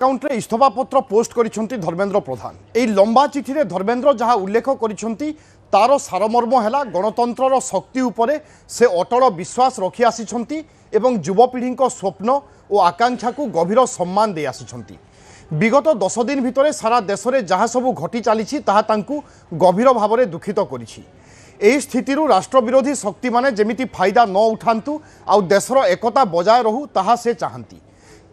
Account इस्तफा पत्र post करिसेंती Dharmendra Pradhan. एई लंबा चिठी रे धर्मेंद्र जहाँ उल्लेख करिसेंती तार सारमर्म है गणतंत्र शक्ति उपरे से अटल विश्वास रखी आसिछंती एवं युवपीढ़ी स्वप्न और आकांक्षा को गभीर सम्मान दे आसिछंती। विगत 10 दिन भितर सारा देश में जहाँ सबू घटी चली गभीर भाव में दुखित करिछि। एही स्थितिरु राष्ट्र विरोधी शक्ति माने जेमिति फायदा न उठांतु आउ देशर एकता बजाय रहू ताहा से चाहती।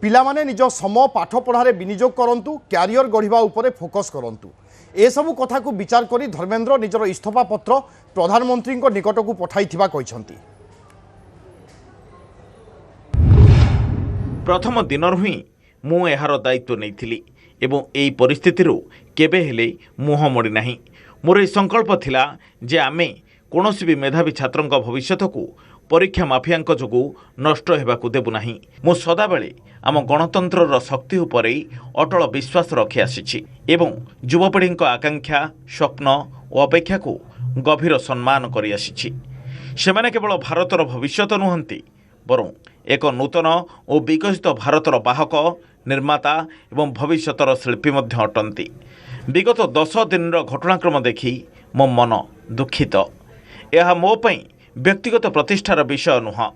पिला माने निज समय पाठ पढ़ारे विनियोग करंतु, क्यारियर गढ़िबा उपरे फोकस करंतु। ए सबु कथा को विचार करी धर्मेंद्र निजर इस्तफा पत्र प्रधानमंत्री निकट को पठाइथिबा कहिसंती। प्रथम दिनरु ही मु एहार दायित्व नैथिली एवं एई परिस्थितिरु केबे हेले मुह मोड़ी नाही। मोर संकल्प थिला जे आमे कोनोसी भी मेधावी छात्रंक भविष्यत को परीक्षा माफिया जोगु नष्ट हेबाकु देबु नाही। मु सदाबेले आम गणतंत्र शक्ति उपरे अटल विश्वास रखी आसिछि एवं युवपीढ़ी आकांक्षा स्वप्न और अपेक्षा को गभीर सम्मान करि आसिछि। सेमाने केवल भारतर भविष्यत नुहंती बरं एक नूतन और विकसित भारतर बाहक निर्माता एवं भविष्यतर शिल्पी मध्य अटंती। विगत 10 दिन घटनाक्रम देखि मो मन दुखित। यह मो पई व्यक्तिगत प्रतिष्ठार विषय नुह।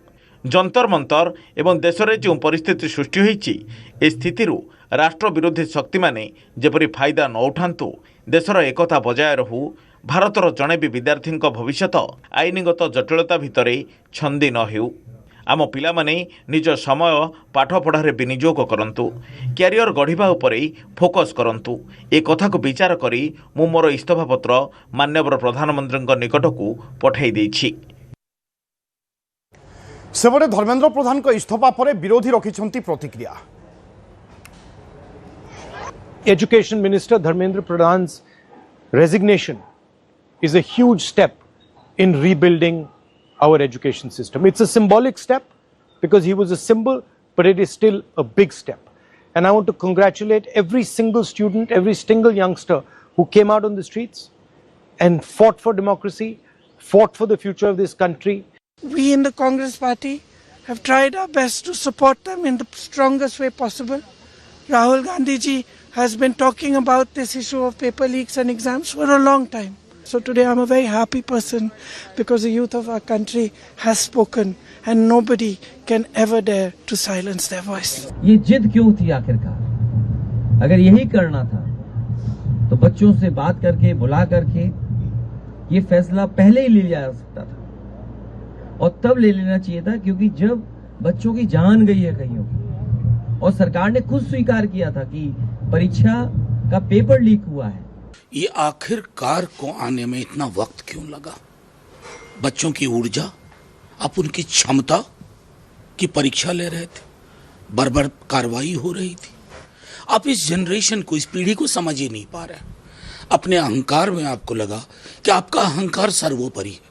जंतर मंतर एवं देश में जो परिस्थिति सृष्टि होईछि ए स्थितिरु राष्ट्र विरोधी शक्ति माने जेपरि फायदा न उठांतु, देशर एकता बजाय रहू, भारतर जणे भी विद्यार्थी भविष्यत आईनगत जटिलता भितरे छंदी न हेउ। आम पिला माने निज समय पाठ पढ़ारे विनियोग करंतु, क्यारियर गढ़िबा उपरे फोकस करंतु। ए कथा को विचार करी मु मोर इस्तफा पत्र माननीय प्रधानमंत्री निकट को पठाई देछि। सेबरे धर्मेंद्र प्रधान को इस्तफा पर विरोधी रखिछंती प्रतिक्रिया। Education Minister Dharmendra Pradhan's resignation is a huge step in rebuilding our education system. It's a symbolic step because he was a symbol, but it is still a big step. And I want to congratulate every single student, every single youngster who came out on the streets and fought for democracy, fought for the future of this country. We in the Congress Party have tried our best to support them in the strongest way possible. Rahul Gandhi ji has been talking about this issue of paper leaks and exams for a long time. So today I'm a very happy person because the youth of our country has spoken and nobody can ever dare to silence their voice. ये जिद क्यों थी आखिरकार? अगर यही करना था तो बच्चों से बात करके, बुला करके ये फैसला पहले ही ले लिया जा सकता था और तब ले लेना चाहिए था, क्योंकि जब बच्चों की जान गई है कईयों की और सरकार ने खुद स्वीकार किया था कि परीक्षा का पेपर लीक हुआ है। ये आखिरकार को आने में इतना वक्त क्यों लगा? बच्चों की ऊर्जा, आप उनकी क्षमता की परीक्षा ले रहे थे, बर्बर कार्रवाई हो रही थी। आप इस जनरेशन को, इस पीढ़ी को समझ ही नहीं पा रहे। अपने अहंकार में आपको लगा कि आपका अहंकार सर्वोपरि है।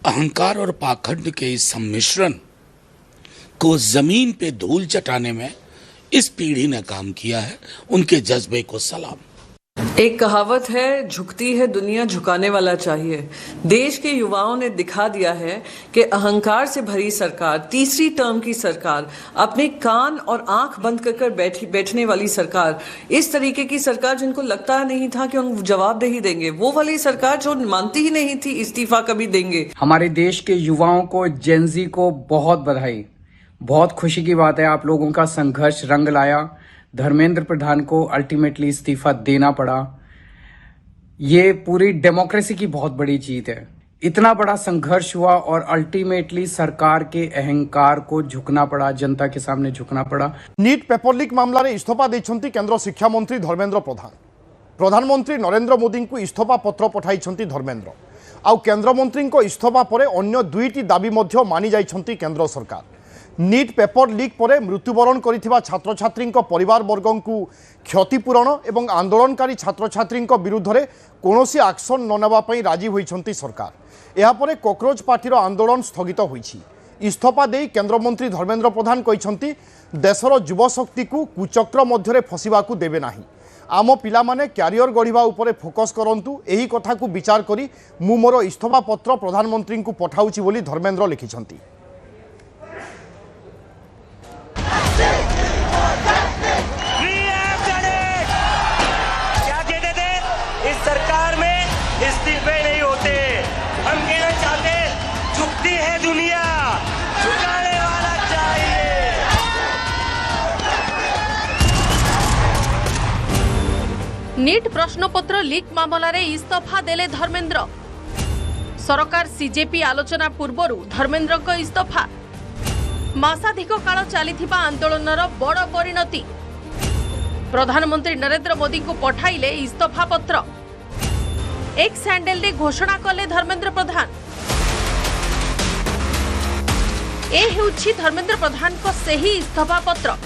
अहंकार और पाखंड के इस सम्मिश्रण को जमीन पे धूल चटाने में इस पीढ़ी ने काम किया है। उनके जज्बे को सलाम। एक कहावत है, झुकती है दुनिया झुकाने वाला चाहिए। देश के युवाओं ने दिखा दिया है कि अहंकार से भरी सरकार, तीसरी टर्म की सरकार, अपने कान और आंख बंद कर बैठने वाली सरकार, इस तरीके की सरकार जिनको लगता नहीं था कि उन जवाबदेही देंगे, वो वाली सरकार जो मानती ही नहीं थी इस्तीफा कभी देंगे। हमारे देश के युवाओं को, जेनजी को बहुत बधाई। बहुत खुशी की बात है, आप लोगों का संघर्ष रंग लाया। धर्मेंद्र प्रधान को अल्टीमेटली इस्तीफा देना पड़ा। ये पूरी डेमोक्रेसी की बहुत बड़ी जीत है। इतना बड़ा संघर्ष हुआ और अल्टीमेटली सरकार के अहंकार को झुकना पड़ा, जनता के सामने झुकना पड़ा। नीट पेपर लीक मामला रे इस्तफा देछंती केंद्र शिक्षा मंत्री धर्मेंद्र प्रधान। प्रधानमंत्री नरेंद्र मोदी को इस्तफा पत्र पठाइछंती धर्मेंद्र। आउ केंद्र मंत्री को इस्तफा परे अन्य दुईटी दाबी मध्य मानि जाइछंती केंद्र सरकार। नीट पेपर लीक पर मृत्युवरण करिथिबा छात्र छात्री परिवार वर्गों को क्षतिपूरण एवं आंदोलनकारी छात्र छात्री विरुद्ध में कौनसी एक्शन न नेबा पई राजी होइछंती सरकार। यापर कॉकरोच पार्टी आंदोलन स्थगित होइछि। इस्तफा दे केंद्र मंत्री धर्मेंद्र प्रधान कहिसंती देशर युवशक्ति को कुचक्र मध्य फसिबाकू देबे नाही। आम पिला माने क्यारियर गढ़िबा उपरे फोकस करंतु। एही कथा को विचार करी मु मोर इस्तफा पत्र प्रधानमंत्री को पठाउछि बोली धर्मेंद्र लिखिछंती। We have नीट प्रश्नपत्र लीक मामलाରେ इस्तफा देले धर्मेंद्र। सरकार सीजेपी आलोचना पूर्वरु धर्मेंद्रको इस्तफा। मासाधिक काल चलिथिबा आंदोलनर बड़ परिणति। प्रधानमंत्री नरेंद्र मोदी को पठाइले इस्तफा पत्र। एक्स हैंडल रे घोषणा कले धर्मेंद्र प्रधान। ए हेउछि धर्मेंद्र प्रधान को सही इस्तफा पत्र।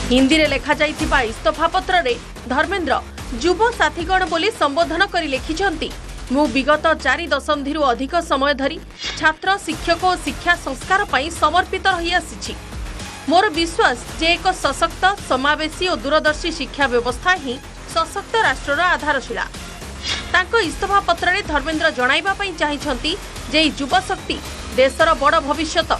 हिंदी रे लेखा जाइथिबा इस्तफा पत्र रे धर्मेंद्र युव साथीगण बोली संबोधन करी लिखिछंती मु विगत 4 दशंधि अधिक समय धरी छात्र शिक्षक और शिक्षा संस्कार पई समर्पित रही आसी। मोर विश्वास जे एक सशक्त समावेशी और दूरदर्शी शिक्षा व्यवस्था ही सशक्त राष्ट्रर आधारशिला। तांको इस्तफा पत्र रे धर्मेंद्र जणाइबा पई चाहिछंती जे युवा शक्ति देशर बड़ भविष्यत।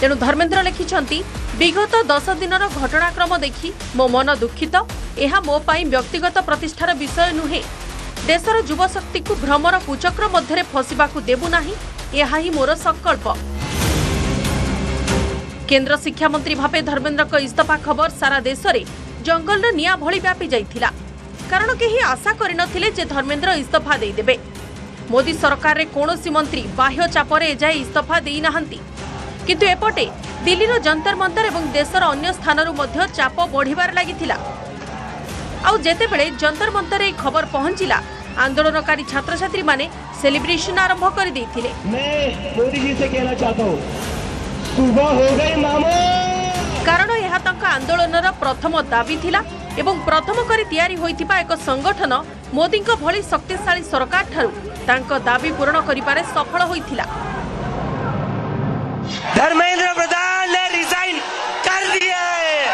तेणु धर्मेंद्र लिखिछंती विगत 10 दिनर घटनाक्रम देखि मो मन दुखित। एहा मो पाई व्यक्तिगत प्रतिष्ठार विषय नुहे। देशर युवा शक्ति को भ्रमर कुचक्र मध्य फसिबाकू देबु नाही, एहा ही मोर संकल्प। केंद्र शिक्षा मंत्री भावे धर्मेंद्र को इस्तफा खबर सारा देश रे जंगल निया भली व्यापी जाइथिला। कारण केही आशा करिनथिले जे धर्मेंद्र इस्तफा देई देबे। मोदी सरकार रे कोनोसी मंत्री बाह्य चापरे एजाए इस्तफा देई नाहंती, किंतु एपटे दिल्लीर जंतर मंतर एवं देशर अन्य स्थानरू मध्य चाप बढ़िबार लागिथिला। आउ जेतेबेले जंतर मंतर ए खबर पहुंचिला, आंदोलनकारी छात्र छात्री माने सेलिब्रेशन आरंभ कर देथिले। मैं मोदी जी से कहना चाहता हूं, सुबह हो गई मामो। कारण यह तंका आंदोलनर प्रथम दाबी थिला एवं प्रथम करी तयारी होइथिबा एक संगठन मोदी को भली शक्तिशाली सरकार ठारू तांको दाबी पूर्ण करिबारे सफल होइथिला। धर्मेंद्र प्रधान ने रिजाइन कर दिया है।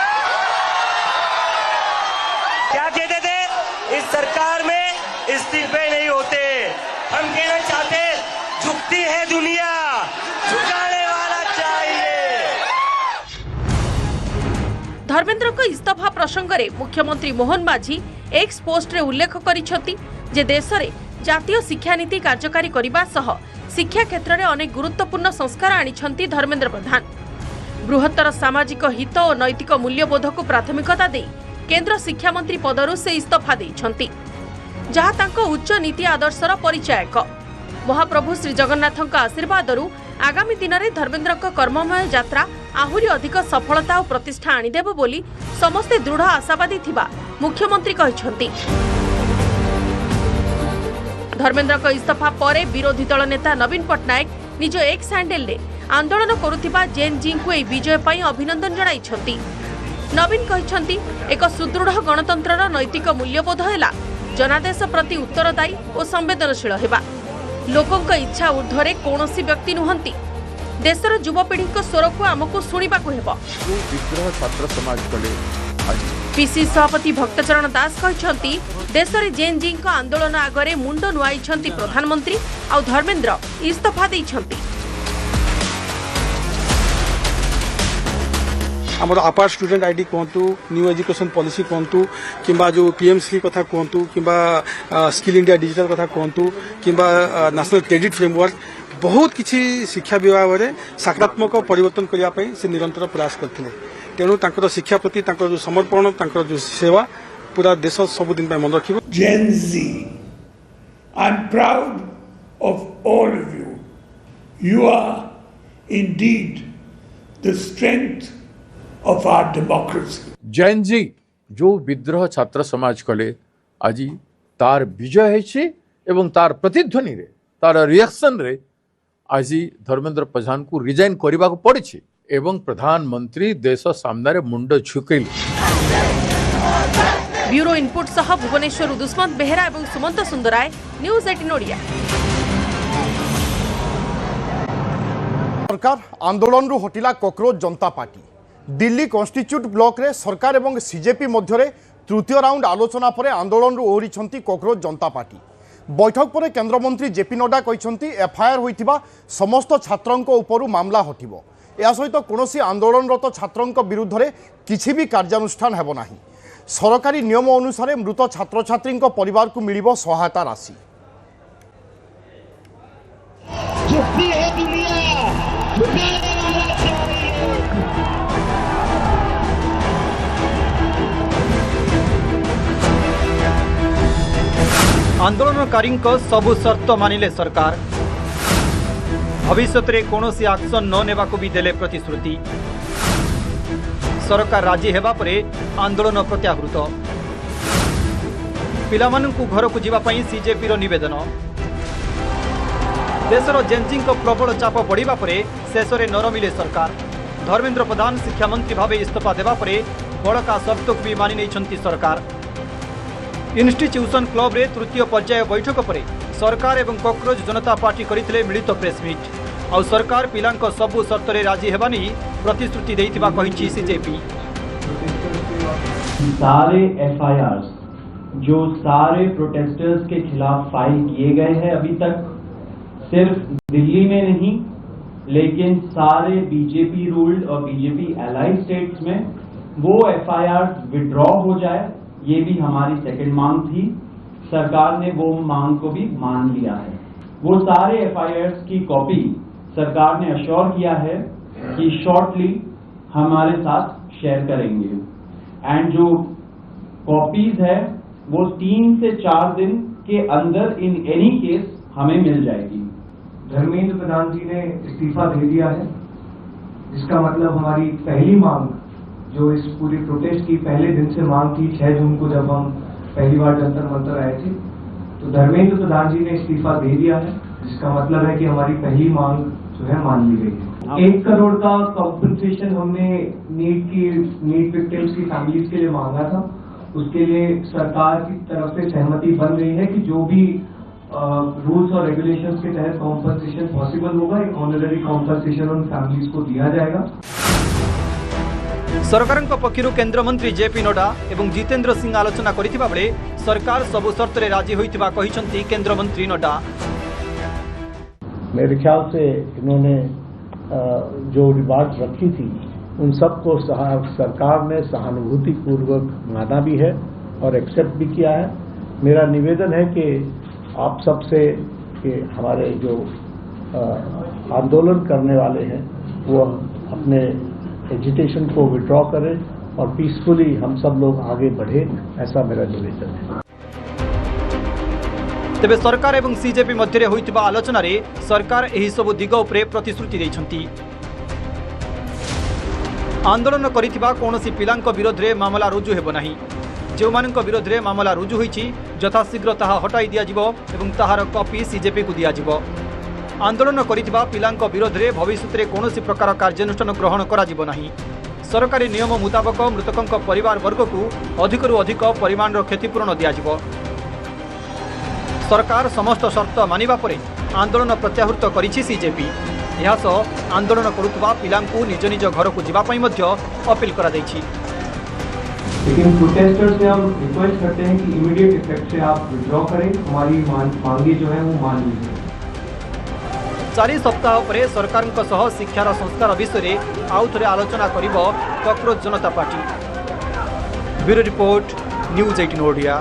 क्या कहते थे, इस सरकार में इस्तीफे नहीं होते। हम कहना चाहते, झुकती है दुनिया, झुकाने वाला चाहिए। धर्मेंद्र को इस्तफा प्रसंग रे मुख्यमंत्री मोहन माझी एक्स पोस्ट रे उल्लेख करिसथि जे देश रे जातीय शिक्षा नीति कार्यकारी करिबा सह शिक्षा क्षेत्र में अनेक गुरुत्वपूर्ण संस्कार आनिछंती धर्मेंद्र प्रधान। बृहत्तर सामाजिक हित और नैतिक मूल्यबोध को प्राथमिकता दे केंद्र शिक्षा मंत्री पदरु से इस्तफा देइछंती, जहाँ तांको उच्च नीति आदर्शर परिचायक। महाप्रभु श्री जगन्नाथଙ୍କ आशीर्वादरु आगामी दिन में धर्मेंद्र कर्ममय यात्रा आहुरी अधिक सफलता और प्रतिष्ठा आनिदेव बोली समस्ते दृढ़ आशावादी थिबा मुख्यमंत्री कहिछंती। धर्मेंद्र को इस्तफा परे विरोधी दल नेता नवीन पट्टनायक निज एक्स हैंडल रे आंदोलन करुथिबा जेन जी को ए विजय पई अभिनंदन जणाइछंती। नवीन कहिछंती एक सुदृढ़ गणतंत्रर नैतिक मूल्यबोध हैला जनादेश प्रति उत्तरदायी और संवेदनशील हेबा। लोकंक इच्छा ऊर्ध्वरे कौनसी व्यक्ति नुहंती। देशर युवपीढ़ी स्वर को आमको शुणिबाकू हेबो। विद्रोह छात्र समाज कले पीसी सभापति भक्तचरण दास कहते देश में जेन जी आंदोलन आगे मुंड नुआई प्रधानमंत्री आ धर्मेंद्र इस्तफा देइछंती। आमर अपार स्टूडेंट आईडी कहतु, न्यू एजुकेशन पॉलिसी कहतु, किंबा जो पीएमसी कथा कहतु, किंबा स्किल इंडिया डिजिटल कथा कहतु, किंबा नेशनल क्रेडिट फ्रेमवर्क, बहुत किसी शिक्षा विभाग में सकारात्मक परिवर्तन करने से निरंतर प्रयास करते। तेणु तांकर शिक्षा प्रति तांकर जो समर्पण, तांकर जो सेवा पूरा देश सबुदिन मन रखिबो। Gen Z, I'm proud of all of you. You are indeed the strength of our democracy. Jain ji जो विद्रोह छात्र समाज कले आज तार विजय है एवं तार प्रतिध्वनि रे तार रिएक्शन रे आज धर्मेंद्र प्रधान को रिजाइन करने को पड़ी एवं प्रधानमंत्री देश सामने मुंड झुकैले। ब्यूरो इनपुट सह भुवनेश्वर दुष्मंत बेहेरा और सुमंत सुंदराय, न्यूज 18 ओडिया। सरकार आंदोलन रु हटिला cockroach Janata party. Delhi constitute block रे सरकार एवं सीजेपी मध्य तृतीय राउंड आलोचना पर आंदोलन रु ओहरिछंती कॉकरोच जनता पार्टी। बैठक पर केंद्रमंत्री जेपी नड्डा कहते एफआईआर होइथिबा समस्त छात्रंक उपरु मामला हटिबो। या सहित कौनसी आंदोलनरत छात्रंक विरुद्ध रे किछि भी कार्यानुष्ठान हेबो नाही। सरकारी नियम अनुसार मृत छात्र छात्री परिवार को मिलिबो सहायता राशि। आंदोलनकारी सबु शर्त मानिले सरकार भविष्य में कौन एक्शन न नेबा को भी देले प्रतिश्रुति सरकार राजी हेबा परे आंदोलन प्रत्याहृत पिलामानंकु घर को जीवाई सीजेपी रो निवेदन देशर जेनजी प्रबल चाप बढ़िबा परे शेष में न रमिले सरकार धर्मेंद्र प्रधान शिक्षा मंत्री भाव इस्तीफा देबा परे बड़का शर्त को भी मानि नहीं सरकार इन्स्टिट्यूशन क्लब रे तृतीय पर्याय बैठक पर सरकार एवं कॉकरोच जनता पार्टी करथिले मिलित प्रेस मीट आउ सरकार पिलांक सबु शर्त रे राजी हेबा नहीं प्रतिश्रुति देइथिबा कहिछि सीजेपी। सारे एफआईआर जो सारे प्रोटेस्टर्स के खिलाफ फाइल किए गए हैं अभी तक सिर्फ दिल्ली में नहीं लेकिन सारे बीजेपी रूल्ड और बीजेपी एलाइड स्टेट्स में वो एफआईआर विड्रॉ हो जाए, ये भी हमारी सेकंड मांग थी। सरकार ने वो मांग को भी मान लिया है। वो सारे एफआईआर की कॉपी सरकार ने अश्योर किया है कि शॉर्टली हमारे साथ शेयर करेंगे एंड जो कॉपीज है वो 3 से 4 दिन के अंदर इन एनी केस हमें मिल जाएगी। धर्मेंद्र प्रधान जी ने इस्तीफा दे दिया है, इसका मतलब हमारी पहली मांग जो इस पूरी प्रोटेस्ट की पहले दिन से मांग थी 6 जून को जब हम पहली बार जंतर मंतर आए थे, तो धर्मेंद्र प्रधान जी ने इस्तीफा दे दिया है, जिसका मतलब है कि हमारी पहली मांग जो है मान ली गई है। 1 करोड़ का कॉम्पनसेशन हमने नीट विक्टिम्स की फैमिलीज के लिए मांगा था, उसके लिए सरकार की तरफ से सहमति बन रही है कि जो भी रूल्स और रेगुलेशंस के तहत कॉम्पनसेशन पॉसिबल होगा, एक ऑनररी कॉम्पनसेशन उन फैमिलीज को दिया जाएगा। सरकार पक्षर केंद्र मंत्री जेपी नड्डा एवं जितेंद्र सिंह आलोचना करथिबा बेले सरकार सबु शर्त रे राजी होइतिबा कहिसंती केंद्र मंत्री नड्डा। मेरे ख्याल से इन्होंने जो डिमांड रखी थी उन सबको सरकार ने सहानुभूति पूर्वक माना भी है और एक्सेप्ट भी किया है। मेरा निवेदन है कि आप सबसे कि हमारे जो आंदोलन करने वाले हैं वो अपने एजिटेशन को विड्रॉ करें और पीसफुली हम सब लोग आगे बढ़े, ऐसा मेरा निवेदन है। तेबे सरकार एवं सीजेपी मध्य होइतिबा आलोचना रे सरकार एही सब दिग उपरे प्रतिश्रुति दैछंती। आंदोलन करिथिबा कोनोसी पिलांक विरोध रे मामला रुजु हेबो नाही। जो मानक विरोध रे मामला रुजु होइछि यथाशीघ्र ताहा हटाई दिया जिवो एवं ताहार कॉपी सीजेपी को दिया जिवो। आंदोलन करिथिबा पिलांक विरोध रे भविष्य रे कोनोसी प्रकार कार्यानुष्ठान ग्रहण करा जिवो नाही। सरकारी नियम मुताबक मृतकंक परिवार वर्ग को अधिकरु अधिक परिमाण रो क्षतिपूरण दिया जिवो। सरकार समस्त शर्त मानिबा परे आंदोलन प्रत्याहृत करिछि सीजेपी। यह सह आंदोलन करुवा पिलांकु निज निज घर को जीवाई अपील करा दैछि। लेकिन प्रोटेस्टर्स से हम रिक्वेस्ट करते हैं कि इमीडिएट इफेक्ट से आप विड्रॉ करें, हमारी मांगे जो है वो मान लीजिए। 4 सप्ताह पर सरकार सह शिक्षार संस्कार विषय में आउ थे आलोचना करिब cockroach Janata party. Bureau report news 18 Odia.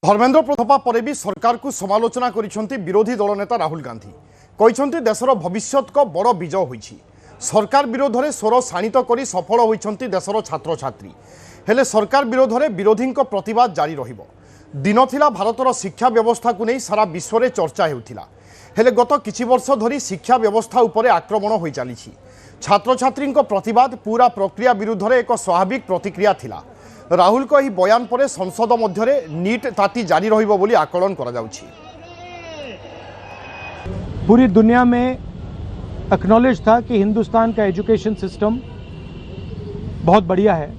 Dharmendra प्रथपा पर भी सरकार को समालोचना करिसेंती विरोधी दल नेता राहुल गांधी। कहिसेंती देशर भविष्यत को बड़ विजय होईछि। सरकार विरोध में स्वर शाणित करी सफल होइछंती देशर छात्र छात्री। हेले सरकार विरोध में विरोधी प्रतिवाद जारी रहिबो। दिन थिला भारतर शिक्षा व्यवस्था को नहीं सारा विश्व में चर्चा हेउथिला। हेले गत किछि वर्ष धरी शिक्षा व्यवस्था उपरे आक्रमण होई चालिछि। छात्र छात्री प्रतिवाद पूरा प्रक्रिया विरुद्ध में एक स्वाभाविक प्रतिक्रिया थिला। राहुल को यह बयान पर संसद मध्य नीट ताती जारी रहिबो बोली आकलन करा जाउछि। पूरी दुनिया में एक्नॉलेज था कि हिंदुस्तान का एजुकेशन सिस्टम बहुत बढ़िया है,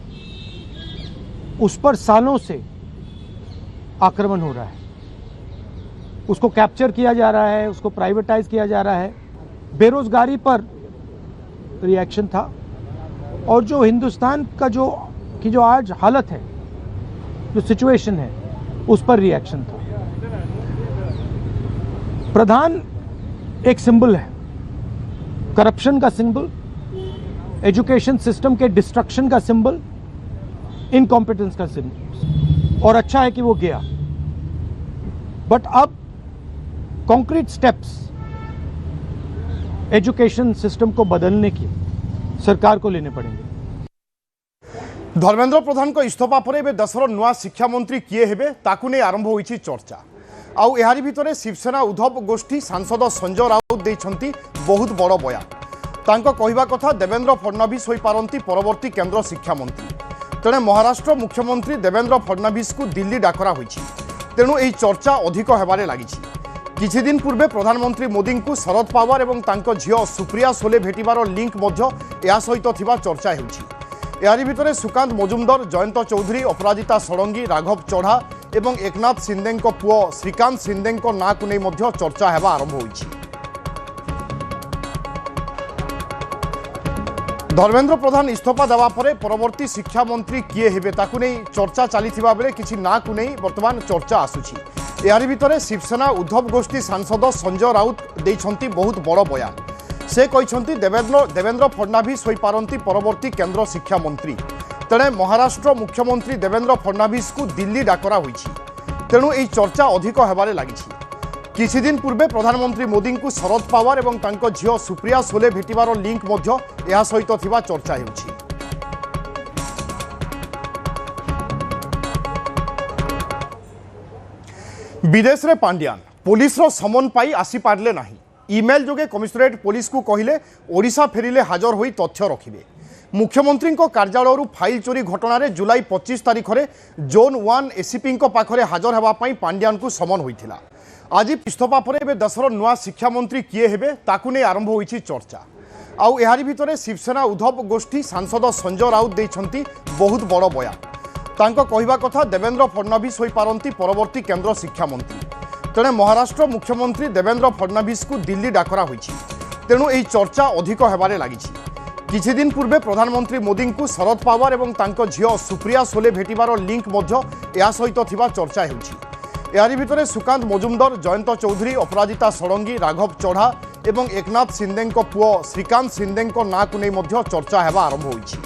उस पर सालों से आक्रमण हो रहा है, उसको कैप्चर किया जा रहा है, उसको प्राइवेटाइज किया जा रहा है। बेरोजगारी पर रिएक्शन था और जो हिंदुस्तान का जो आज हालत है, जो सिचुएशन है, उस पर रिएक्शन था। प्रधान एक सिंबल है, करप्शन का सिंबल, एजुकेशन सिस्टम के डिस्ट्रक्शन का सिंबल, इनकॉम्पिटेंस का सिंबल, और अच्छा है कि वो गया। बट अब कॉन्क्रीट स्टेप्स एजुकेशन सिस्टम को बदलने की सरकार को लेने पड़ेंगे। धर्मेन्द्र प्रधान को इस्तफा पर एवं देशर नुआ शिक्षा मंत्री किए हेबे ताकू नहीं आरंभ होईछि चर्चा। आउ एहारी भितरे शिवसेना उद्धव गोष्ठी सांसद संजय राउत देइछंती बहुत बड़ बयान। तांको कहिबा कथा देवेंद्र फडणवीस होई पारंती परवर्ती केंद्र शिक्षा मंत्री। तेणे महाराष्ट्र मुख्यमंत्री देवेंद्र फडणवीस को दिल्ली डाकरा होईछि। तेणु एही चर्चा अधिक हेबारे लागिछि। किछि दिन पूर्वे प्रधानमंत्री मोदी को शरद पवार एवं तांको झियो सुप्रिया सोले भेटिबार लिंक मध्य या सहित थिबा चर्चा हेउछि। एहारी भितरे सुकांत मजुमदार, जयंत चौधरी, अपराजिता षडंगी, राघव चढ़ा एवं एकनाथ सिंधे पुओ श्रीकांत सिंधे ना को नहीं मध्य चर्चा हेबा आरंभ होईछि। धर्मेन्द्र प्रधान इस्तफा देवा परे परवर्ती शिक्षा मंत्री किए हेबे ताकू नहीं चर्चा चलीथिबा बेले किछि ना को नहीं वर्तमान चर्चा आसुछि। एहारी भितरे शिवसेना उद्धव गोष्ठी सांसद संजय राउत देइछंती बहुत बड़ बयान। से कहते देवेंद्र फडणवीस होई पारंती परवर्ती केंद्र शिक्षा मंत्री। तेणे महाराष्ट्र मुख्यमंत्री देवेंद्र फडणवीस को दिल्ली डाकरा होईछि। तेणु एही चर्चा अधिक हेबारे लागिछि। किछि दिन पूर्वे प्रधानमंत्री मोदी को शरद पवार एवं तांको झियो सुप्रिया सोले भेटिबार लिंक मध्य या सहित थिबा चर्चा हेउछि। विदेश रे पांड्यान पुलिस रो समन पाई आसी पारले नाही। इमेल जोगे कमिशनरेट पुलिस को कहिले ओडिशा फेरिले हाजर होई तथ्य रखिबे। मुख्यमंत्री कार्यालय फाइल चोरी घटना रे जुलाई 25 तारिख रे जोन 1 एसीपी पाखरे हाजर हेबा पई पांड्यान को समन होइथिला। आज इस्तफा पर एबे देशर नुआ शिक्षा मंत्री किए हेबे ताकू नहीं आरंभ होइछि चर्चा। आउ एहारी भितरे शिवसेना उद्धव गोष्ठी सांसद संजय राउत देइछंती बहुत बड़ बयान। तांको कहिबा कथा देवेंद्र फडणवीस होई पारंती परवर्ती केंद्र शिक्षा मंत्री। तेणे महाराष्ट्र मुख्यमंत्री देवेंद्र फडणवीस को दिल्ली डाकरा होईछि। तेणु एही चर्चा अधिक हेबारे लागिछि। किछि दिन पूर्वे प्रधानमंत्री मोदी को शरद पवार एवं तांको झियो सुप्रिया सोले भेटिबार लिंक मध्य या सहित थिबा चर्चा हेउछि। एहारी भितरे सुकांत मजुमदार, जयंत चौधरी, अपराजिता षडंगी, राघव चढ़ा एवं एकनाथ सिंधे पुओ श्रीकांत सिंधे ना को नहीं मध्य चर्चा हेबा आरंभ होईछि।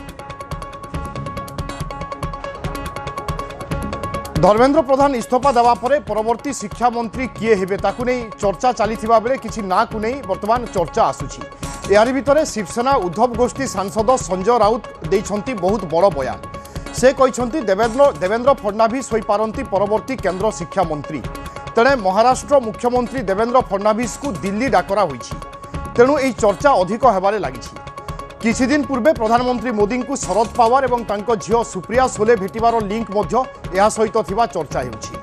धर्मेन्द्र प्रधान इस्तफा देवा परे परवर्ती शिक्षा मंत्री किए हेबे ताकू नहीं चर्चा चलीथिबा बेले किछि ना को नहीं वर्तमान चर्चा आसुछि। एहारी भितरे शिवसेना उद्धव गोष्ठी सांसद संजय राउत देइछंती बहुत बड़ बयान। से कहते देवेंद्र फडणवीस होई पारंती परवर्ती केंद्र शिक्षा मंत्री। तेणे महाराष्ट्र मुख्यमंत्री देवेंद्र फडणवीस को दिल्ली डाकरा होईछि। तेणु एही चर्चा अधिक हेबारे लागिछि। किछि दिन पूर्वे प्रधानमंत्री मोदी को शरद पवार एवं तांको झियो सुप्रिया सोले भेटिबार लिंक मध्य या सहित थिबा चर्चा हेउछि।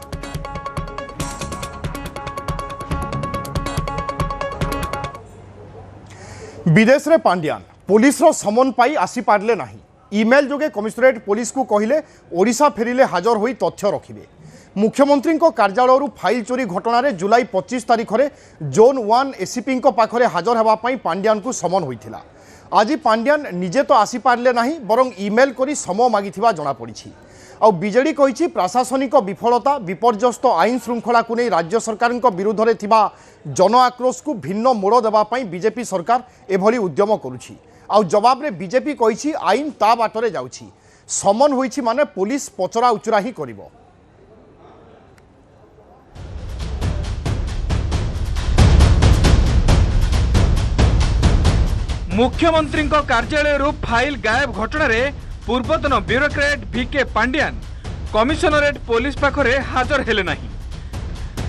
विदेश रे पांड्यान पुलिस रो समन पाई आसी पारले नाही। इमेल जोगे कमिशनरेट पुलिस को कहिले ओडिशा फेरिले हाजर होई तथ्य रखिबे। मुख्यमंत्री कार्यालय फाइल चोरी घटना रे जुलाई 25 तारिख रे जोन 1 एसीपी पाखरे हाजर हेबा पई पांड्यान को समन होइथिला। आज पांड्यान निजे तो आसी पारले नाही बरं इमेल करी समय मागिथिबा जणा पड़िछि। आ बीजेडी कहिछि प्रशासनिक विफलता विपर्यस्त आईन श्रृंखला को नहीं राज्य सरकार विरुद्ध रे थिबा जन आक्रोश को भिन्न मोड़ देबा पई बीजेपी सरकार एभली उद्यम करुछि। आ जवाब रे बीजेपी कहिछि आईन ता बाटरे जाउछि। समन होइछि माने पुलिस पचरा उचरा ही करिवो। मुख्यमंत्री कार्यालय फाइल गायब घटना रे पूर्वतन bureaucrat VK Pandian commissionerate police पाखरे हाजर हेले नाही।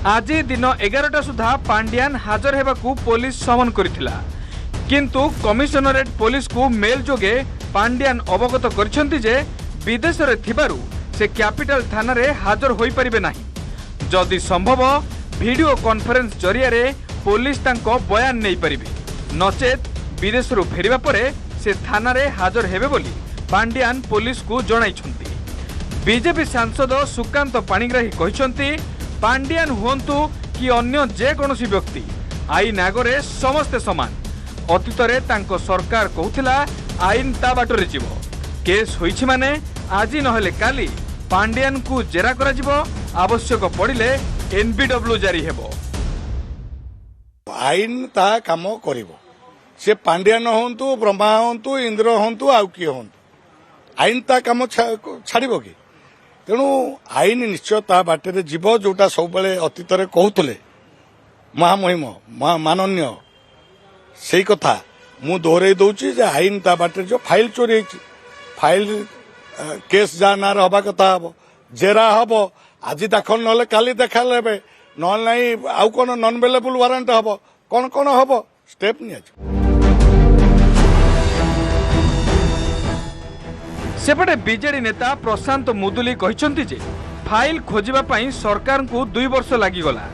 आज दिन 11टा सुधा पांड्यान हाजर हेबाकू पुलिस समन करिथिला, किंतु कमिशनरेट पुलिस को मेल जोगे पांड्यान अवगत करछंती जे विदेश रे थिबारु से कैपिटल थाना रे हाजर होई परिबे नाही। जदि संभव वीडियो कॉन्फ्रेंस जरिया रे पुलिस तांको बयान नै परिबे, नचेत विदेश रु फेरिबा परे से थाना रे हाजर हेबे बोली पांड्यान पुलिस को जणाइछंती। बीजेपी सांसद सुकांत पाणिग्राही कहिछंती पांड्यान हुंतु कि अन्य जे कोनोसी व्यक्ति आईन आगरे समस्ते समान। अतीत रे तांको सरकार कहूथिला आईन ता बाटरे जीवो। केस होइछि माने आज नहले काली पांड्यान को जेरा करा जीवो, आवश्यक पड़िले एनबीडब्ल्यू जारी हेबो। आईन ता काम करिवो। से पांड्यान हूँ ब्रह्मा हूँ इंद्र हूँ आउ किए हूँ आईन ता कम छाड़ कि तेणु आईन निश्चय ता बाटे जीव जोटा सब अतीत कहते महामहिम माननीय से कथा मु दोहराई दौची जे आईन ता बाटे जो फाइल चोरी फाइल केस जा ना हवा कथा हम जेरा हम आज दाखल ना काली देखा लेबे ना आउ कौन नन अवेलेबल वारंट हम कौन कौन हम स्टेप नि सेपटे बीजेडी नेता प्रशांत मुदुली कहते जे फाइल खोजिबा पई सरकार को 2 वर्ष लागिगला।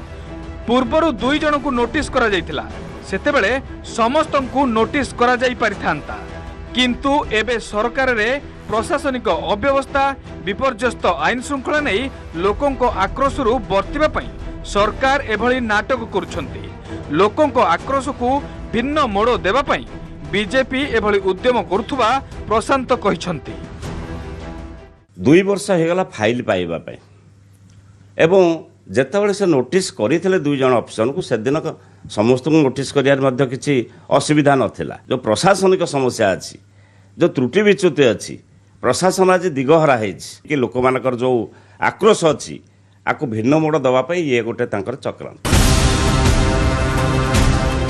पूर्वर 2 जन को नोटिस करा जायतिला सेतेबेले समस्त को नोटिस करा जाई परिथांता किंतु एबे सरकार रे प्रशासनिक अव्यवस्था विपर्यस्त आईन श्रृंखला नहीं लोकों को आक्रोश रु बर्तिबा पई सरकार एभली नाटक करुछंती। लोकों को आक्रोश को भिन्न मोड़ देबा पई बीजेपी एभली उद्यम करुथुबा प्रशांत कहिछंती। 2 वर्ष होगला फाइल पाइबा पे एवं जेतेबेले से नोटिस करथिले 2 जन ऑफिसर को से दिन समस्त को नोटिस करियार मध्य किछि असुविधा नथिला। जो प्रशासनिक समस्या अछि जो त्रुटि विच्युति अछि प्रशासन आज दिगहरा हेछि कि लोक मानकर जो आक्रोश अछि आकु भिन्न मोड़ दवा पे ये गोटे तांकर चक्रांत।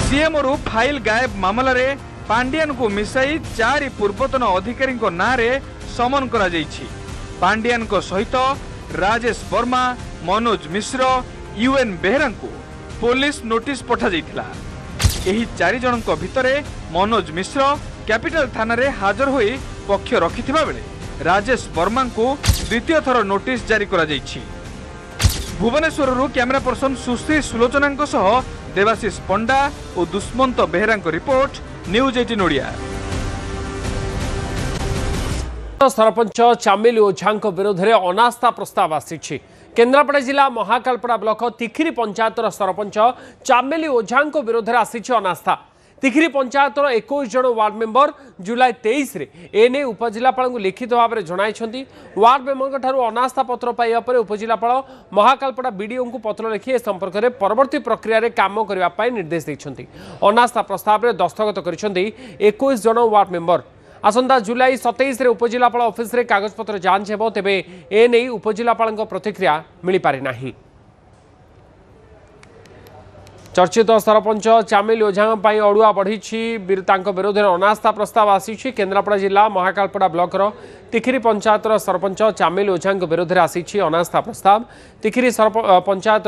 सीएम रु फाइल गायब मामला रे पांडियन को मिसाई 4 पूर्वतन अधिकारी नाँ रे समन करा जाइछि। पांडियन को सहित राजेश वर्मा मनोज मिश्र यूएन बेहरा को पुलिस नोटिस पठा जाइथिला। एही 4 जन को भितरे मनोज मिश्र कैपिटल थाना रे हाजर होई पक्ष रखिथिबा बेले राजेश वर्मा को द्वितीय थर नोटिस जारी करा जाइछि। भुवनेश्वर रु कैमरा पर्सन सुश्री सुलोचना सह देवाशीष पंडा और दुष्मंत बेहरा रिपोर्ट न्यूज 18 ओडिया। सरपंच चामिल ओझा विरोध में अनास्था प्रस्ताव आसी। केन्द्रापड़ा जिला महाकालपड़ा ब्लॉक तिखिरी पंचायत सरपंच चामिल ओझा विरोध में आसी अनास्था। तिखिरी पंचायत 21 जन वार्ड मेंबर जुलाई 23 रे एने उपजिलापाल को लिखित भाव में जणाई। वार्ड मेंबर अनास्था पत्र पाइबा पर उपजिलापाल महाकालपड़ा बीडीओ को पत्र लिखि ए संपर्क में परवर्ती प्रक्रिया रे काम करने निर्देश देइछन्ति। अनास्था प्रस्ताव में दस्तखत करिसेंति 21 जन वार्ड मेंबर। आसंता जुलाई 27 रे उपजिलापाल ऑफिस रे कागजपत्र जांच हेबो तेबे एने उपजिलापाल प्रतिक्रिया मिल पारि नाही। चर्चित सरपंच चामिल ओझा अड़ुआ बढ़ी विरोध में अनास्था प्रस्ताव आसी। केन्द्रापड़ा जिला महाकालपड़ा ब्लॉक तिखिरी पंचायत सरपंच चामिल ओझा विरोध में आसी अनास्था प्रस्ताव। तिखिरी पंचायत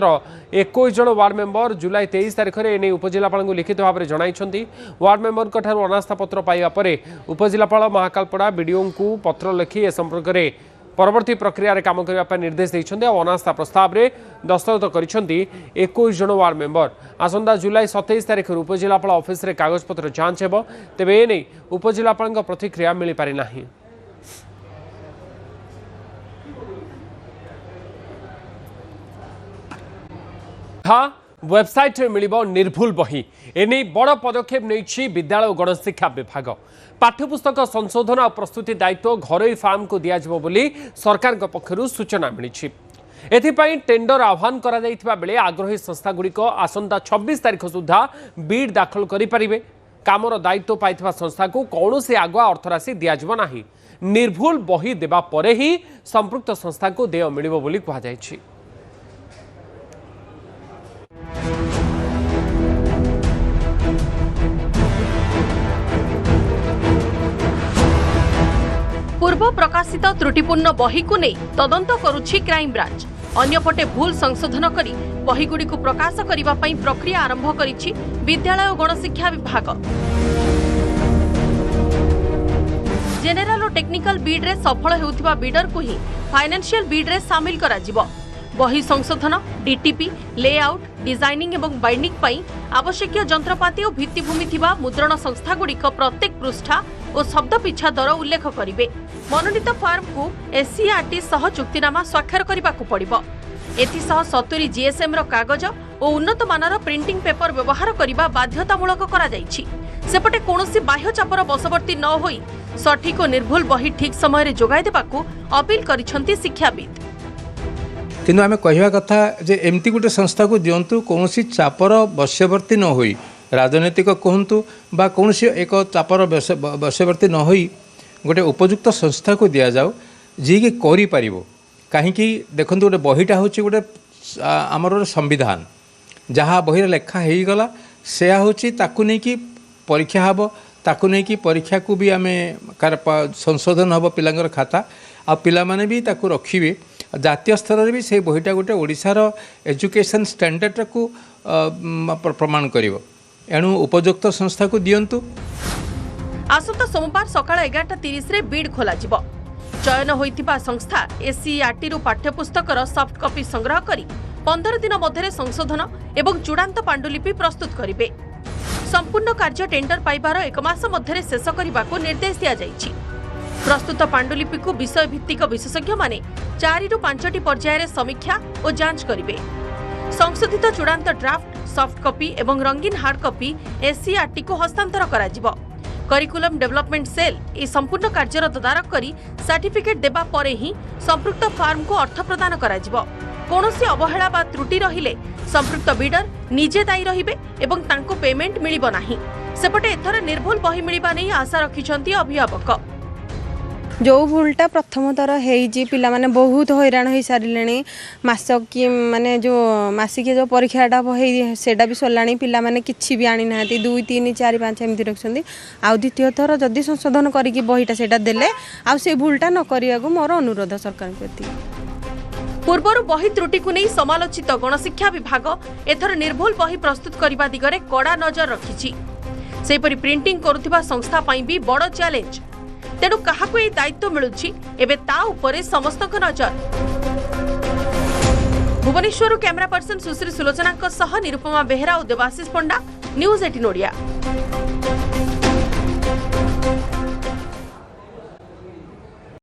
21 जन वार्ड मेंबर जुलाई 23 तारिख में एने उपजिलापाल को लिखित भाव में जणाई। वार्ड मेंबर अनास्था पत्र पाइबा पर उपजिलापाल महाकालपड़ा बीडीओ को पत्र लिखि ए संपर्क में परवर्ती प्रक्रिया रे काम करने निर्देश देइछन्ते। अनास्था प्रस्ताव रे दस्तखत करिसेंति 21 जन वार्ड मेंबर। आसंता जुलाई 27 तारिख उपजिलापाल ऑफिस रे कागजपत्र जांच हेबो तेबे एने उपजिलापाल प्रतिक्रिया मिल पारि नाही। वेबसाइट में मिलिबो निर्भुल बही एने बड़ पदक्षेप नहीं विद्यालय और गणशिक्षा विभाग। पाठ्यपुस्तक संशोधन और प्रस्तुति दायित्व घरोई फार्म को दियाजिबो बोली सरकार पक्षरु सूचना मिली। एथिपाई टेंडर आह्वान करा जाइथिबा बेले आग्रही संस्था गुड़िक आसंता 26 तारिख सुधा बिड दाखल करि परिबे। कामर दायित्व पाइथिबा संस्था को कौनसी आगुआ अर्थराशि दियाजिबो नाही। निर्भुल बही देबा परे ही संपृक्त संस्था को देय मिलिबो बोली कहा जायछि। पूर्व प्रकाशित त्रुटिपूर्ण बही को नहीं तदंत करुछि क्राइम ब्रांच। अन्यपटे भूल संशोधन करी बहीगुड़ी को प्रकाश करने पई प्रक्रिया आरंभ करिछि विद्यालय और गणशिक्षा विभाग। जेनेराल और टेक्निकल बीड रे सफल हेउथिबा बीडर को ही फाइनेंशियल बीड रे शामिल करा जिवो। बही संशोधन डीटीपी लेआउट डिजाइनिंग एवं बाइंडिंग पई आवश्यक जंत्रपाति और भित्तिभूमि थिबा मुद्रण संस्था गुड़िक प्रत्येक पृष्ठा और शब्द पिछा दर उल्लेख करिवे। मनोनीत फार्म को एससीईआरटी सह चुक्तिनामा स्वाक्षर करबाकू पड़िबो। एथिसह 70 जीएसएम रो कागज और उन्नत मानर प्रिंटिंग पेपर व्यवहार करबा बाध्यतामूलक करा जायछि। सेपटे कोनोसी बाह्य चापर बशवर्ती न होई सठिक और निर्भुल बही ठीक समय रे जोगाई देबाकू अपील करिसंती शिक्षाविद। किंतु आम कहवा कथा जे एमती गोटे संस्था को दिंतु कौन चापर बश्यवर्ती न होई राजनैतिक कहतु बा कौन एक चापर बश्यवर्ती न होई गोटे उपयुक्त संस्था को दि जाऊ जी कि करि कहीं देखो गोटे बहीटा हूँ गोटे आमर संविधान जहाँ बही लेखा हो गला से हूँ नहीं कि परीक्षा हम ताकू नहीं कि परीक्षा को भी आम संशोधन हम पिलांगर खाता आ पिलामाने भी ताकू रखिबे जातीय स्तर रे भी से बहिटा गोटे ओडिशार एजुकेशन स्टैंडर्ड को प्रमाण करिवो एणु उपयुक्त संस्था को दियंतु। आसंता सोमवार सकाळ 11:30 रे बिड खोला जिवो। चयन होइतिबा संस्था एससीईआरटी रु पाठ्यपुस्तकर सॉफ्ट कॉपी संग्रह करी 15 दिन मध्य संशोधन एवं चूड़ांत पांडुलिपि प्रस्तुत करिवे। संपूर्ण कार्य टेंडर पाइबार 1 मास मध्य शेष करने को निर्देश दिया जाइछि। प्रस्तुत पांडुलिपि को विषय भित्तिक विशेषज्ञ माने 4 रु 5 पर्यायर समीक्षा और जांच करिवे। संशोधित चूड़ांत ड्राफ्ट सॉफ्ट कॉपी एवं रंगीन हार्ड कॉपी एससीईआरटी को हस्तांतर करा जिवो। करिकुलम डेवलपमेंट सेल ए संपूर्ण कार्यर तदारक करी सर्टिफिकेट देबा परे ही संपृक्त फार्म को अर्थ प्रदान करा जिवो। कोनोसी अवहेला बा त्रुटि रहिले संपृक्त बिडर निजे दायी रहिबे एवं तांको पेमेंट मिलिबो नाही। सेपटे एथर निर्भुल बही मिलिबा नै आशा रखिछंती अभिभावक। जो भूलटा प्रथम थर होइछि पिला माने बहुत हैरान हो सारे मासक कि माने जो मासिक जो परीक्षाटा सेटा भी सरलाणी पिला माने किछि भी आनी ना 2 3 4 5 एमती रखछंदी आ द्वितीय थर जदि संशोधन करिकि बहीटा सेटा देले आ से भूलटा न करिया को मोर अनुरोध सरकार प्रति। पूर्वर बही त्रुटि को नहीं समालोचित गणशिक्षा विभाग एथर निर्भुल बही प्रस्तुत करने दिगरे कड़ा नजर रखिछि। सेपरि प्रिंटिंग करुथिबा संस्था पई भी बड़ चैलेंज। तेणु काहाको ए दायित्व मिलुछि एबे ता उपरे समस्तक नजर। भुवनेश्वर कैमरा पर्सन सुश्री सुलोचना सह निरुपमा बेहरा और देवाशीष पंडा, न्यूज 18 ओडिया।